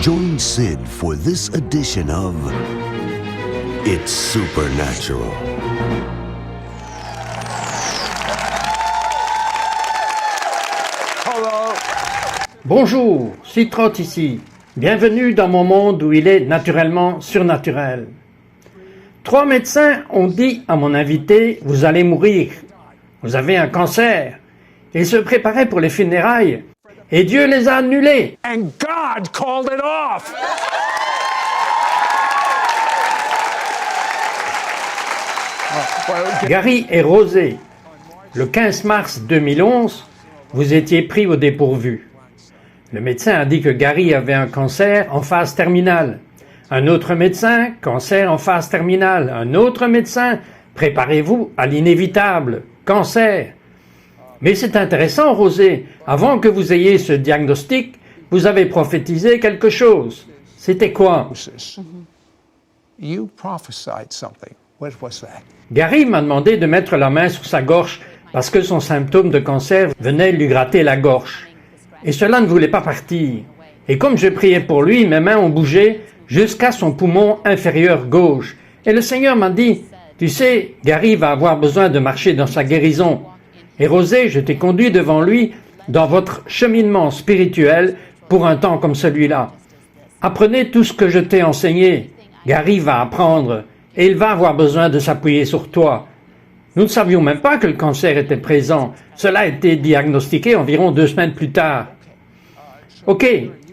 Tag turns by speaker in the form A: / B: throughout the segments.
A: Join Sid for this edition of It's Supernatural.
B: Bonjour, Sid Trott ici. Bienvenue dans mon monde où il est naturellement surnaturel. 3 médecins ont dit à mon invité « Vous allez mourir. Vous avez un cancer. » Ils se préparaient pour les funérailles et Dieu les a annulés.
C: And God called it off.
B: Gary et Rosé, le 15 mars 2011, vous étiez pris au dépourvu. Le médecin a dit que Gary avait un cancer en phase terminale. Un autre médecin, cancer en phase terminale. Un autre médecin, préparez-vous à l'inévitable, cancer. Mais c'est intéressant, Rosé, avant que vous ayez ce diagnostic, vous avez prophétisé quelque chose. C'était quoi?
C: You prophesied something. What was that?
B: Gary m'a demandé de mettre la main sur sa gorge parce que son symptôme de cancer venait lui gratter la gorge. Et cela ne voulait pas partir. Et comme je priais pour lui, mes mains ont bougé jusqu'à son poumon inférieur gauche. Et le Seigneur m'a dit, tu sais, Gary va avoir besoin de marcher dans sa guérison. Et Rosé, je t'ai conduit devant lui dans votre cheminement spirituel pour un temps comme celui-là. Apprenez tout ce que je t'ai enseigné. Gary va apprendre et il va avoir besoin de s'appuyer sur toi. Nous ne savions même pas que le cancer était présent. Cela a été diagnostiqué environ 2 semaines plus tard. Ok,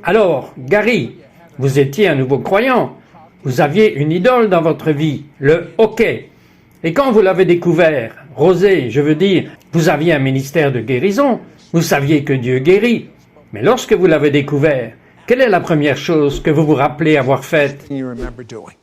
B: alors, Gary, vous étiez un nouveau croyant. Vous aviez une idole dans votre vie, le hockey. Et quand vous l'avez découvert, Rosé, je veux dire, vous aviez un ministère de guérison. Vous saviez que Dieu guérit. Mais lorsque vous l'avez découvert, quelle est la première chose que vous vous rappelez avoir faite?
C: You remember doing?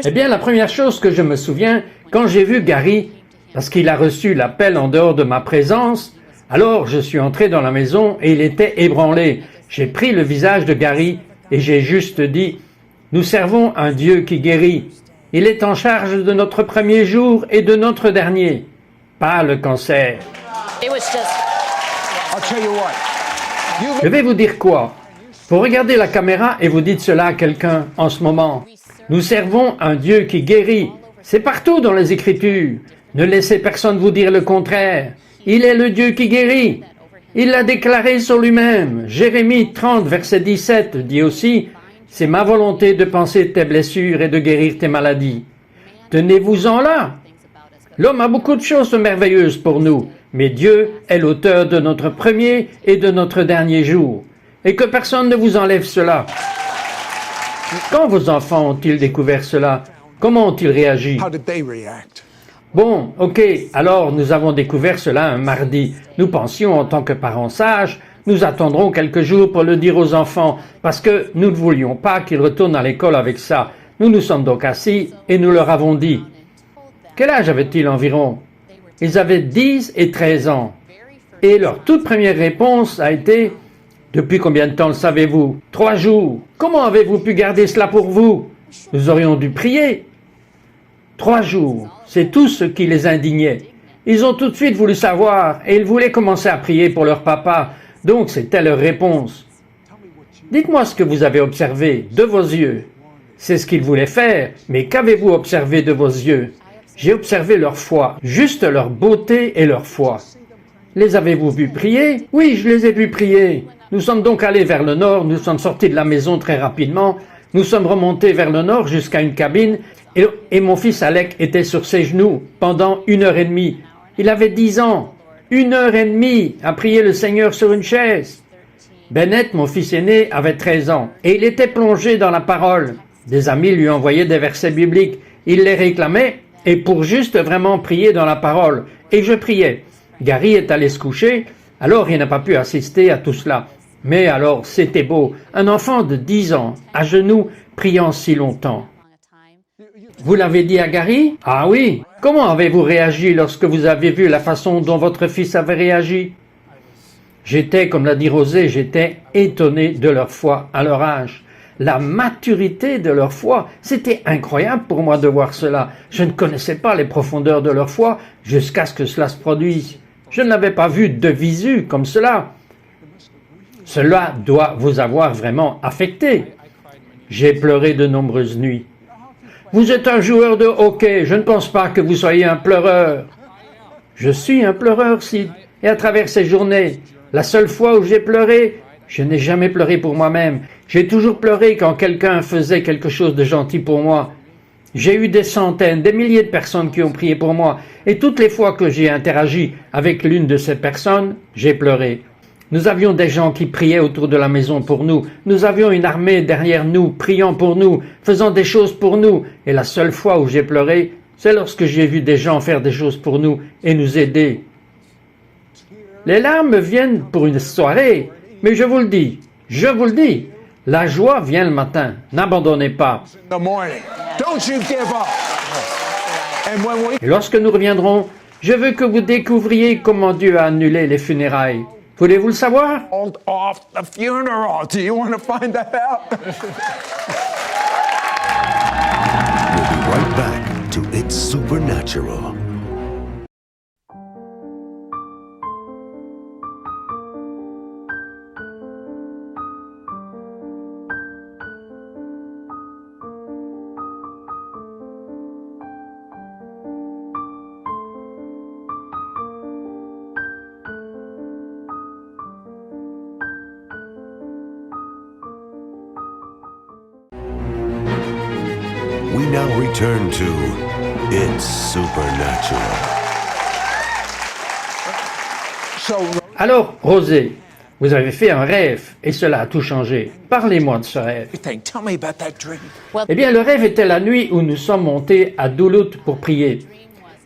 B: Eh bien, la première chose que je me souviens, quand j'ai vu Gary, parce qu'il a reçu l'appel en dehors de ma présence, alors je suis entré dans la maison et il était ébranlé. J'ai pris le visage de Gary et j'ai juste dit, « Nous servons un Dieu qui guérit. Il est en charge de notre premier jour et de notre dernier. Pas le cancer. »
C: I'll tell you what.
B: Je vais vous dire quoi? Vous regardez la caméra et vous dites cela à quelqu'un en ce moment. Nous servons un Dieu qui guérit. C'est partout dans les Écritures. Ne laissez personne vous dire le contraire. Il est le Dieu qui guérit. Il l'a déclaré sur lui-même. Jérémie 30, verset 17 dit aussi, « C'est ma volonté de penser tes blessures et de guérir tes maladies. » Tenez-vous-en là. L'homme a beaucoup de choses merveilleuses pour nous, mais Dieu est l'auteur de notre premier et de notre dernier jour. Et que personne ne vous enlève cela. Quand vos enfants ont-ils découvert cela? Comment ont-ils réagi?
C: How did they react?
B: Bon, ok, alors nous avons découvert cela un mardi. Nous pensions en tant que parents sages, nous attendrons quelques jours pour le dire aux enfants, parce que nous ne voulions pas qu'ils retournent à l'école avec ça. Nous nous sommes donc assis et nous leur avons dit. Quel âge avaient-ils environ? Ils avaient 10 et 13 ans. Et leur toute première réponse a été « Depuis combien de temps le savez-vous? 3 jours. Comment avez-vous pu garder cela pour vous? Nous aurions dû prier. » 3 jours, c'est tout ce qui les indignait. Ils ont tout de suite voulu savoir et ils voulaient commencer à prier pour leur papa. Donc c'était leur réponse. Dites-moi ce que vous avez observé de vos yeux. C'est ce qu'ils voulaient faire, mais qu'avez-vous observé de vos yeux? J'ai observé leur foi, juste leur beauté et leur foi. Les avez-vous vus prier? Oui, je les ai vus prier. Nous sommes donc allés vers le nord, nous sommes sortis de la maison très rapidement, nous sommes remontés vers le nord jusqu'à une cabine et mon fils Alec était sur ses genoux pendant 1h30. Il avait 10 ans. 1h30 à prier le Seigneur sur une chaise. Bennett, mon fils aîné, avait 13 ans et il était plongé dans la parole. Des amis lui envoyaient des versets bibliques. Il les réclamait et pour juste vraiment prier dans la parole. Et je priais. Gary est allé se coucher, alors il n'a pas pu assister à tout cela. Mais alors, c'était beau. Un enfant de 10 ans, à genoux, priant si longtemps. Vous l'avez dit à Gary? Ah oui. Comment avez-vous réagi lorsque vous avez vu la façon dont votre fils avait réagi? J'étais, comme l'a dit Rosé, j'étais étonné de leur foi à leur âge. La maturité de leur foi, c'était incroyable pour moi de voir cela. Je ne connaissais pas les profondeurs de leur foi jusqu'à ce que cela se produise. Je ne l'avais pas vu de visu comme cela. Cela doit vous avoir vraiment affecté. J'ai pleuré de nombreuses nuits. Vous êtes un joueur de hockey, je ne pense pas que vous soyez un pleureur. Je suis un pleureur, Sid, et à travers ces journées, la seule fois où j'ai pleuré, je n'ai jamais pleuré pour moi-même. J'ai toujours pleuré quand quelqu'un faisait quelque chose de gentil pour moi. J'ai eu des centaines, des milliers de personnes qui ont prié pour moi, et toutes les fois que j'ai interagi avec l'une de ces personnes, j'ai pleuré. Nous avions des gens qui priaient autour de la maison pour nous. Nous avions une armée derrière nous, priant pour nous, faisant des choses pour nous. Et la seule fois où j'ai pleuré, c'est lorsque j'ai vu des gens faire des choses pour nous et nous aider. Les larmes viennent pour une soirée, mais je vous le dis, la joie vient le matin. N'abandonnez pas.
C: In the morning. Don't you give up. And when we
B: Et lorsque nous reviendrons, je veux que vous découvriez comment Dieu a annulé les funérailles. Voulez-vous le savoir?
C: called off the funeral, do you want to find that out?
A: We'll be right back to It's Supernatural. We now return to It's Supernatural.
C: So,
B: Alors, Rosé, vous avez fait un rêve et cela a tout changé. Parlez-moi de ce rêve.
C: everything, tell me about that dream.
B: Eh bien, le rêve était la nuit où nous sommes montés à Duluth pour prier.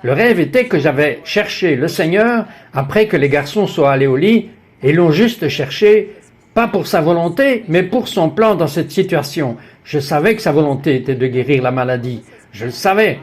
B: Le rêve était que j'avais cherché le Seigneur après que les garçons soient allés au lit et l'ont juste cherché, pas pour sa volonté, mais pour son plan dans cette situation. Je savais que sa volonté était de guérir la maladie. Je le savais.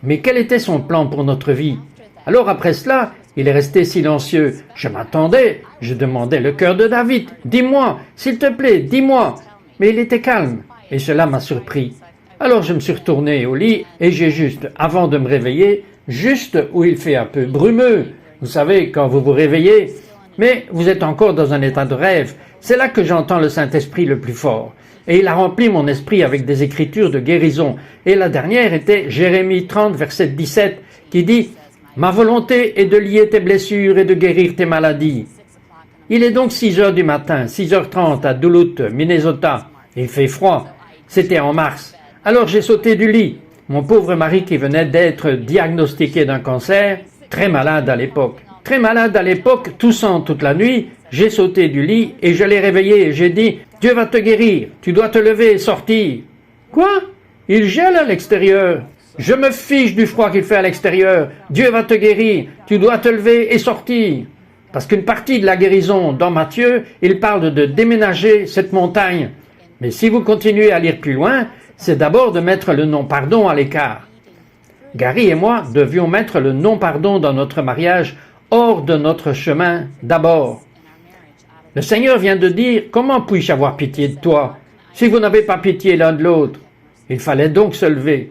B: Mais quel était son plan pour notre vie? Alors après cela, il est resté silencieux. Je m'attendais. Je demandais le cœur de David. Dis-moi, s'il te plaît, dis-moi. Mais il était calme. Et cela m'a surpris. Alors je me suis retourné au lit et j'ai juste, avant de me réveiller, juste où il fait un peu brumeux. Vous savez, quand vous vous réveillez, mais vous êtes encore dans un état de rêve. C'est là que j'entends le Saint-Esprit le plus fort. Et il a rempli mon esprit avec des écritures de guérison. Et la dernière était Jérémie 30, verset 17, qui dit « Ma volonté est de lier tes blessures et de guérir tes maladies. » Il est donc 6 heures du matin, 6h30 à Duluth, Minnesota. Il fait froid. C'était en mars. Alors j'ai sauté du lit. Mon pauvre mari qui venait d'être diagnostiqué d'un cancer, très malade à l'époque. Très malade à l'époque, toussant toute la nuit, j'ai sauté du lit et je l'ai réveillé et j'ai dit « Dieu va te guérir, tu dois te lever et sortir. » Quoi? Il gèle à l'extérieur. Je me fiche du froid qu'il fait à l'extérieur. Dieu va te guérir, tu dois te lever et sortir. Parce qu'une partie de la guérison dans Matthieu, il parle de déménager cette montagne. Mais si vous continuez à lire plus loin, c'est d'abord de mettre le non-pardon à l'écart. Gary et moi devions mettre le non-pardon dans notre mariage hors de notre chemin d'abord. Le Seigneur vient de dire « Comment puis-je avoir pitié de toi si vous n'avez pas pitié l'un de l'autre ?» Il fallait donc se lever.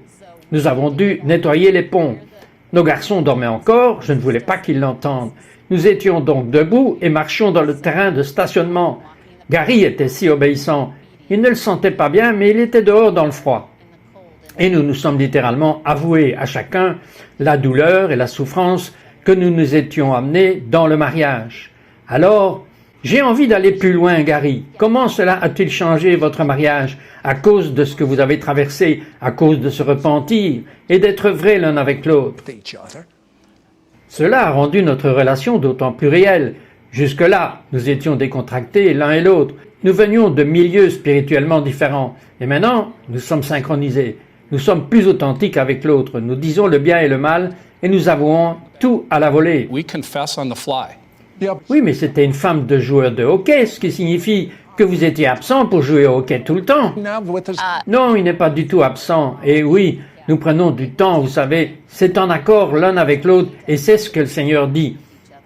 B: Nous avons dû nettoyer les ponts. Nos garçons dormaient encore, je ne voulais pas qu'ils l'entendent. Nous étions donc debout et marchions dans le terrain de stationnement. Gary était si obéissant. Il ne le sentait pas bien, mais il était dehors dans le froid. Et nous nous sommes littéralement avoués à chacun la douleur et la souffrance que nous nous étions amenés dans le mariage. Alors, j'ai envie d'aller plus loin, Gary. Comment cela a-t-il changé votre mariage à cause de ce que vous avez traversé, à cause de ce repentir et d'être vrais l'un avec l'autre?
C: Each other.
B: Cela a rendu notre relation d'autant plus réelle. Jusque-là, nous étions décontractés l'un et l'autre. Nous venions de milieux spirituellement différents. Et maintenant, nous sommes synchronisés. Nous sommes plus authentiques avec l'autre. Nous disons le bien et le mal et nous avouons tout à la volée.
D: We confess on the fly.
C: Yep.
B: Oui, mais c'était une femme de joueur de hockey, ce qui signifie que vous étiez absent pour jouer au hockey tout le temps.
C: Now with us.
B: Non, il n'est pas du tout absent. Et oui, nous prenons du temps, vous savez. C'est en accord l'un avec l'autre et c'est ce que le Seigneur dit.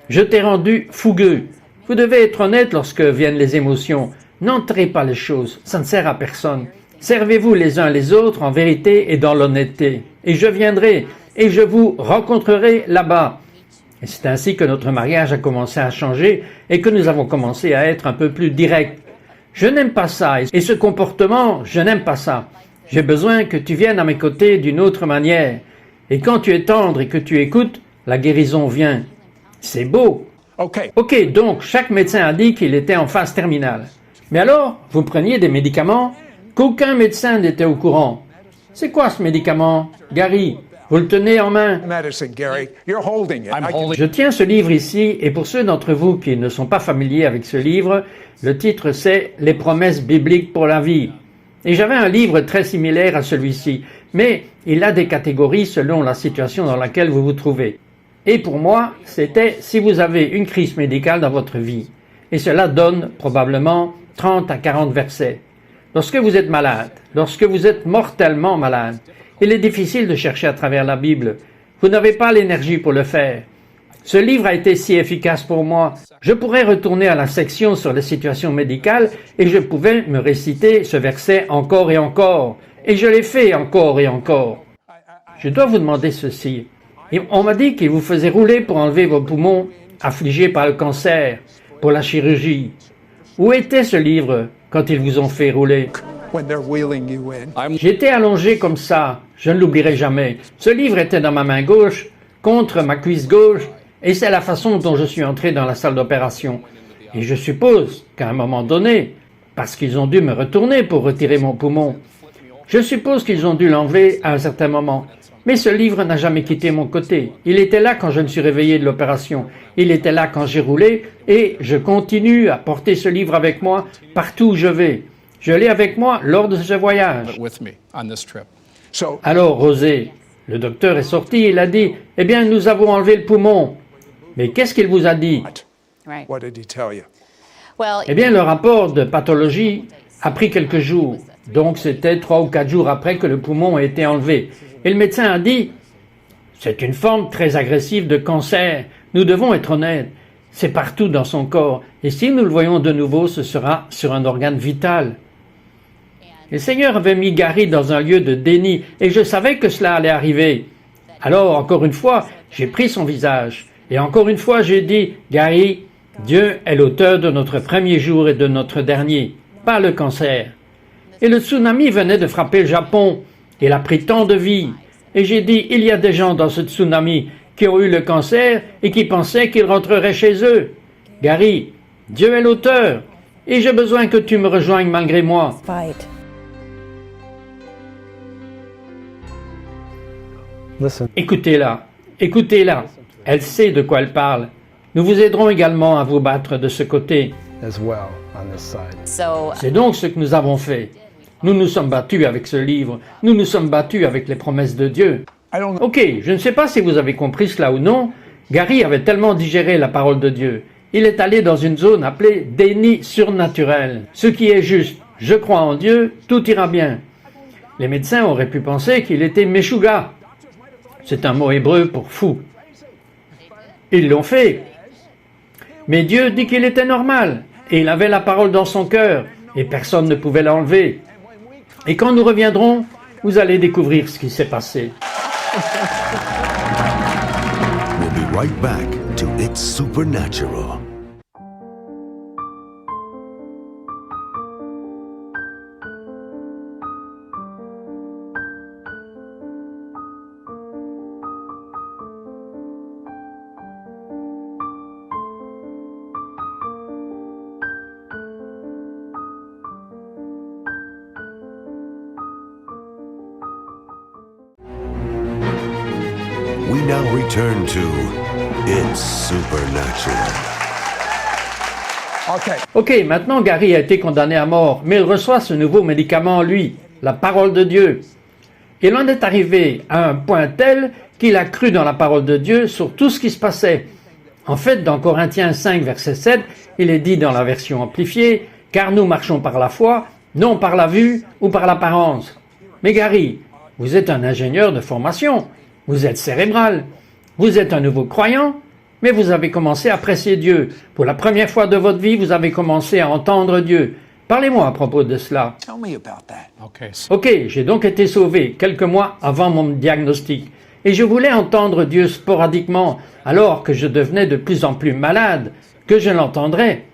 B: Je t'ai rendu fougueux. Vous devez être honnête lorsque viennent les émotions. N'entrez pas les choses, ça ne sert à personne. Servez-vous les uns les autres en vérité et dans l'honnêteté. Et je viendrai et je vous rencontrerai là-bas. Et c'est ainsi que notre mariage a commencé à changer et que nous avons commencé à être un peu plus directs. Je n'aime pas ça, et ce comportement, je n'aime pas ça. J'ai besoin que tu viennes à mes côtés d'une autre manière. Et quand tu es tendre et que tu écoutes, la guérison vient. C'est beau.
C: Okay.
B: Ok, donc chaque médecin a dit qu'il était en phase terminale. Mais alors, vous preniez des médicaments qu'aucun médecin n'était au courant. C'est quoi ce médicament, Gary? Vous le tenez en main?
C: Medicine, Gary. You're holding it.
B: Je tiens ce livre ici, et pour ceux d'entre vous qui ne sont pas familiers avec ce livre, le titre c'est « Les promesses bibliques pour la vie ». Et j'avais un livre très similaire à celui-ci, mais il a des catégories selon la situation dans laquelle vous vous trouvez. Et pour moi, c'était si vous avez une crise médicale dans votre vie. Et cela donne probablement 30 à 40 versets. Lorsque vous êtes malade, lorsque vous êtes mortellement malade, il est difficile de chercher à travers la Bible. Vous n'avez pas l'énergie pour le faire. Ce livre a été si efficace pour moi. Je pourrais retourner à la section sur les situations médicales et je pouvais me réciter ce verset encore et encore. Et je l'ai fait encore et encore. Je dois vous demander ceci. Et on m'a dit qu'il vous faisait rouler pour enlever vos poumons affligés par le cancer, pour la chirurgie. Où était ce livre quand ils vous ont fait rouler?
C: When they're wheeling you in.
B: J'étais allongé comme ça, je ne l'oublierai jamais. Ce livre était dans ma main gauche, contre ma cuisse gauche, et c'est la façon dont je suis entré dans la salle d'opération. Et je suppose qu'à un moment donné, parce qu'ils ont dû me retourner pour retirer mon poumon, je suppose qu'ils ont dû l'enlever à un certain moment. Mais ce livre n'a jamais quitté mon côté. Il était là quand je me suis réveillé de l'opération. Il était là quand j'ai roulé, et je continue à porter ce livre avec moi partout où je vais. Je l'ai avec moi lors de ce voyage.
C: So,
B: Alors, Rosé, le docteur est sorti, il a dit, « Eh bien, nous avons enlevé le poumon. » Mais qu'est-ce qu'il vous a dit?
D: Right.
C: what did he tell you?
D: Well,
B: Eh bien, le rapport de pathologie a pris quelques jours. Donc, c'était 3 ou 4 jours après que le poumon a été enlevé. Et le médecin a dit, « C'est une forme très agressive de cancer. Nous devons être honnêtes. C'est partout dans son corps. Et si nous le voyons de nouveau, ce sera sur un organe vital. » Le Seigneur avait mis Gary dans un lieu de déni, et je savais que cela allait arriver. Alors, encore une fois, j'ai pris son visage, et encore une fois, j'ai dit, « Gary, Dieu est l'auteur de notre premier jour et de notre dernier, pas le cancer. » Et le tsunami venait de frapper le Japon, il a pris tant de vies. Et j'ai dit, il y a des gens dans ce tsunami qui ont eu le cancer et qui pensaient qu'ils rentreraient chez eux. Gary, Dieu est l'auteur, et j'ai besoin que tu me rejoignes malgré moi.
E: Fight.
B: Écoutez-la, écoutez-la. Elle sait de quoi elle parle. Nous vous aiderons également à vous battre de ce côté.
F: as well on this side.
D: so
B: C'est donc ce que nous avons fait. Nous nous sommes battus avec ce livre. Nous nous sommes battus avec les promesses de Dieu.
C: I don't
B: Ok, je ne sais pas si vous avez compris cela ou non. Gary avait tellement digéré la parole de Dieu. Il est allé dans une zone appelée déni surnaturel. Ce qui est juste. Je crois en Dieu, tout ira bien. Les médecins auraient pu penser qu'il était Meshuga. C'est un mot hébreu pour fou. Ils l'ont fait. Mais Dieu dit qu'il était normal. Et il avait la parole dans son cœur. Et personne ne pouvait l'enlever. Et quand nous reviendrons, vous allez découvrir ce qui s'est passé.
A: We'll be right back to It's Supernatural. We now return to It's Supernatural.
C: Okay.
B: Ok, maintenant Gary a été condamné à mort, mais il reçoit ce nouveau médicament, lui, la parole de Dieu. Il en est arrivé à un point tel qu'il a cru dans la parole de Dieu sur tout ce qui se passait. En fait, dans Corinthiens 5, verset 7, il est dit dans la version amplifiée, « Car nous marchons par la foi, non par la vue ou par l'apparence. » Mais Gary, vous êtes un ingénieur de formation, vous êtes cérébral, vous êtes un nouveau croyant, mais vous avez commencé à apprécier Dieu. Pour la première fois de votre vie, vous avez commencé à entendre Dieu. Parlez-moi à propos de cela.
C: Tell me about that.
F: Okay, so
B: Ok, j'ai donc été sauvé quelques mois avant mon diagnostic. Et je voulais entendre Dieu sporadiquement, alors que je devenais de plus en plus malade, que je l'entendrais.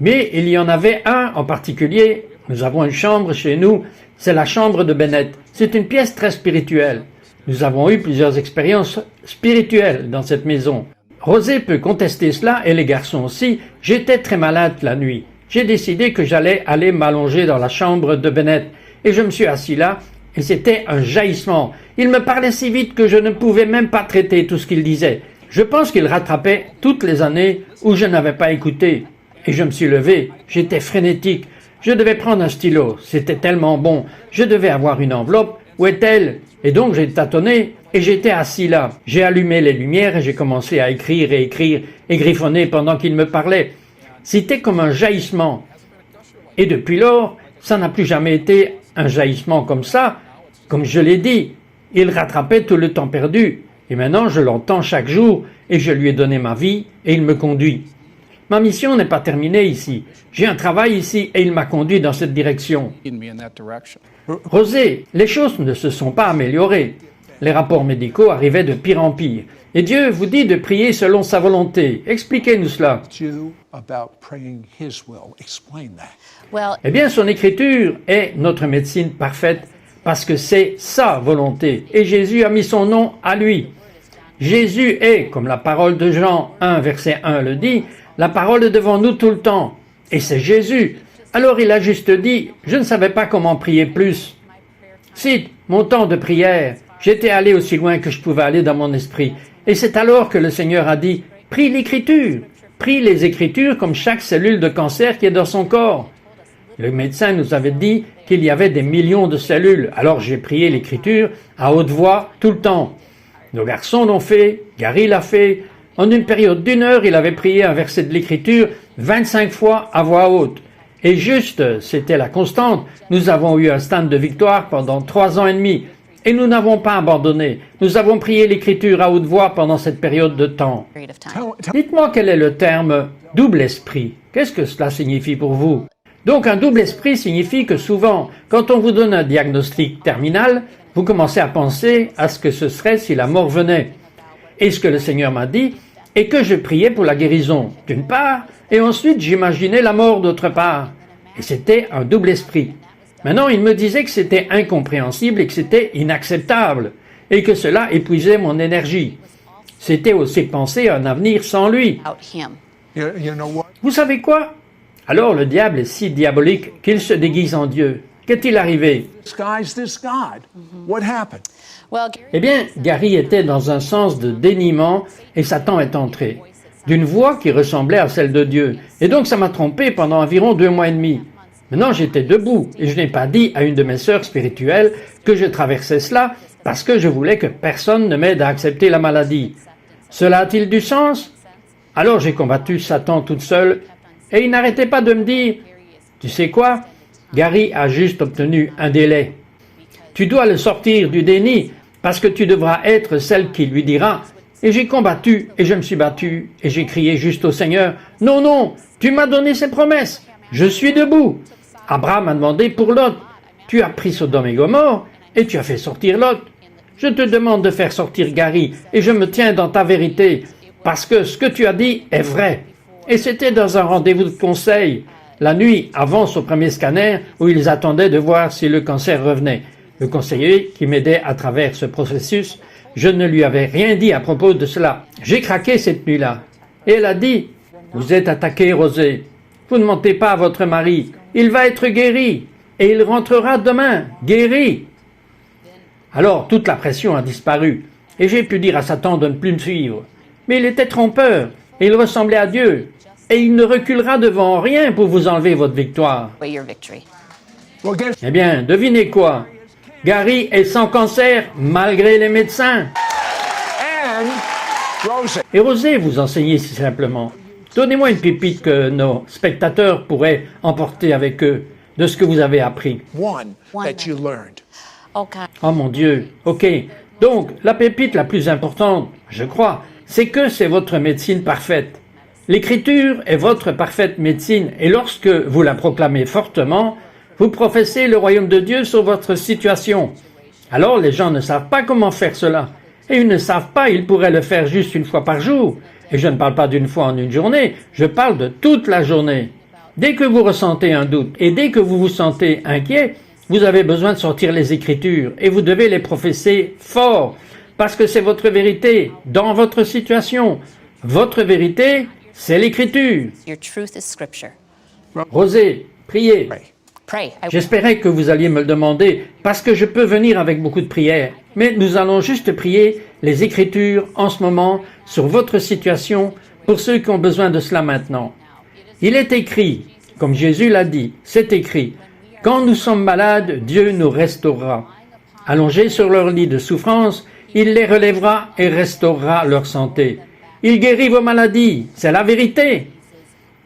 B: Mais il y en avait un en particulier. Nous avons une chambre chez nous, c'est la chambre de Bennett. C'est une pièce très spirituelle. Nous avons eu plusieurs expériences spirituelles dans cette maison. Rosé peut contester cela et les garçons aussi. J'étais très malade la nuit. J'ai décidé que j'allais aller m'allonger dans la chambre de Bennett et je me suis assis là et c'était un jaillissement. Il me parlait si vite que je ne pouvais même pas traiter tout ce qu'il disait. Je pense qu'il rattrapait toutes les années où je n'avais pas écouté. Et je me suis levé. J'étais frénétique. Je devais prendre un stylo. C'était tellement bon. Je devais avoir une enveloppe. Où est-elle? Et donc j'ai tâtonné et j'étais assis là. J'ai allumé les lumières et j'ai commencé à écrire et écrire et griffonner pendant qu'il me parlait. C'était comme un jaillissement. Et depuis lors, ça n'a plus jamais été un jaillissement comme ça. Comme je l'ai dit, il rattrapait tout le temps perdu. Et maintenant, je l'entends chaque jour et je lui ai donné ma vie et il me conduit. Ma mission n'est pas terminée ici. J'ai un travail ici et il m'a conduit dans cette direction. Rosé, les choses ne se sont pas améliorées. Les rapports médicaux arrivaient de pire en pire. Et Dieu vous dit de prier selon sa volonté. Expliquez-nous cela. Eh bien, son écriture est notre médecine parfaite parce que c'est sa volonté. Et Jésus a mis son nom à lui. Jésus est, comme la parole de Jean 1, verset 1 le dit, la parole est devant nous tout le temps. Et c'est Jésus. Alors il a juste dit, je ne savais pas comment prier plus. Cite mon temps de prière. J'étais allé aussi loin que je pouvais aller dans mon esprit. Et c'est alors que le Seigneur a dit, prie l'Écriture. Prie les Écritures comme chaque cellule de cancer qui est dans son corps. Le médecin nous avait dit qu'il y avait des millions de cellules. Alors j'ai prié l'Écriture à haute voix tout le temps. Nos garçons l'ont fait, Gary l'a fait. En une période d'1 heure, il avait prié un verset de l'Écriture 25 fois à voix haute. Et juste, c'était la constante. Nous avons eu un stand de victoire pendant 3 ans et demi. Et nous n'avons pas abandonné. Nous avons prié l'Écriture à haute voix pendant cette période de temps. Dites-moi quel est le terme « double esprit ». Qu'est-ce que cela signifie pour vous? Donc un double esprit signifie que souvent, quand on vous donne un diagnostic terminal, vous commencez à penser à ce que ce serait si la mort venait. Et ce que le Seigneur m'a dit est que je priais pour la guérison, d'une part, et ensuite j'imaginais la mort d'autre part. Et c'était un double esprit. Maintenant, il me disait que c'était incompréhensible et que c'était inacceptable, et que cela épuisait mon énergie. C'était aussi penser à un avenir sans lui. Vous savez quoi? Alors le diable est si diabolique qu'il se déguise en Dieu. Qu'est-il arrivé? Eh bien, Gary était dans un sens de déniement et Satan est entré, d'une voix qui ressemblait à celle de Dieu. Et donc ça m'a trompé pendant environ 2 mois et demi. Maintenant j'étais debout et je n'ai pas dit à une de mes sœurs spirituelles que je traversais cela parce que je voulais que personne ne m'aide à accepter la maladie. Cela a-t-il du sens? Alors j'ai combattu Satan toute seule et il n'arrêtait pas de me dire « Tu sais quoi? Gary a juste obtenu un délai. Tu dois le sortir du déni parce que tu devras être celle qui lui dira. » Et j'ai combattu et je me suis battu et j'ai crié juste au Seigneur « Non, non, tu m'as donné ces promesses. Je suis debout. » Abraham a demandé pour Lot. Tu as pris Sodome et Gomorrhe et tu as fait sortir Lot. Je te demande de faire sortir Gary et je me tiens dans ta vérité parce que ce que tu as dit est vrai. Et c'était dans un rendez-vous de conseil, la nuit avant son premier scanner où ils attendaient de voir si le cancer revenait. Le conseiller qui m'aidait à travers ce processus, je ne lui avais rien dit à propos de cela. J'ai craqué cette nuit-là. Et elle a dit, « Vous êtes attaqué, Rosé. Vous ne mentez pas à votre mari. Il va être guéri. Et il rentrera demain, guéri. » Alors toute la pression a disparu. Et j'ai pu dire à Satan de ne plus me suivre. Mais il était trompeur. Et il ressemblait à Dieu. Et il ne reculera devant rien pour vous enlever votre victoire. Eh bien, devinez quoi? Gary est sans cancer malgré les médecins. Et Rosé vous enseignez si simplement. Donnez-moi une pépite que nos spectateurs pourraient emporter avec eux de ce que vous avez appris. Oh mon Dieu, ok. Donc, la pépite la plus importante, je crois, c'est que c'est votre médecine parfaite. L'Écriture est votre parfaite médecine et lorsque vous la proclamez fortement, vous professez le royaume de Dieu sur votre situation. Alors les gens ne savent pas comment faire cela. Et ils ne savent pas, ils pourraient le faire juste 1 fois par jour. Et je ne parle pas d'1 fois en une journée, je parle de toute la journée. Dès que vous ressentez un doute et dès que vous vous sentez inquiet, vous avez besoin de sortir les Écritures et vous devez les professer fort parce que c'est votre vérité dans votre situation. Votre vérité, c'est l'Écriture.
D: Your truth is scripture.
B: Rosé, priez.
D: Pray.
B: J'espérais que vous alliez me le demander parce que je peux venir avec beaucoup de prières. Mais nous allons juste prier les Écritures en ce moment sur votre situation pour ceux qui ont besoin de cela maintenant. Il est écrit, comme Jésus l'a dit, c'est écrit, « Quand nous sommes malades, Dieu nous restaurera. Allongés sur leur lit de souffrance, il les relèvera et restaurera leur santé. Il guérit vos maladies, c'est la vérité. »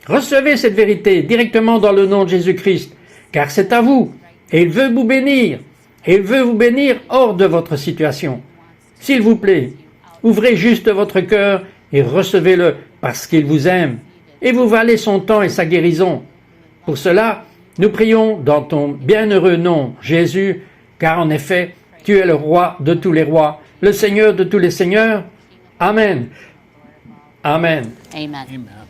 B: Recevez cette vérité directement dans le nom de Jésus-Christ, car c'est à vous, et il veut vous bénir, et il veut vous bénir hors de votre situation. S'il vous plaît, ouvrez juste votre cœur et recevez-le parce qu'il vous aime, et vous valez son temps et sa guérison. Pour cela, nous prions dans ton bienheureux nom, Jésus, car en effet, tu es le roi de tous les rois, le Seigneur de tous les seigneurs. Amen. Amen.
D: Amen.
F: Amen.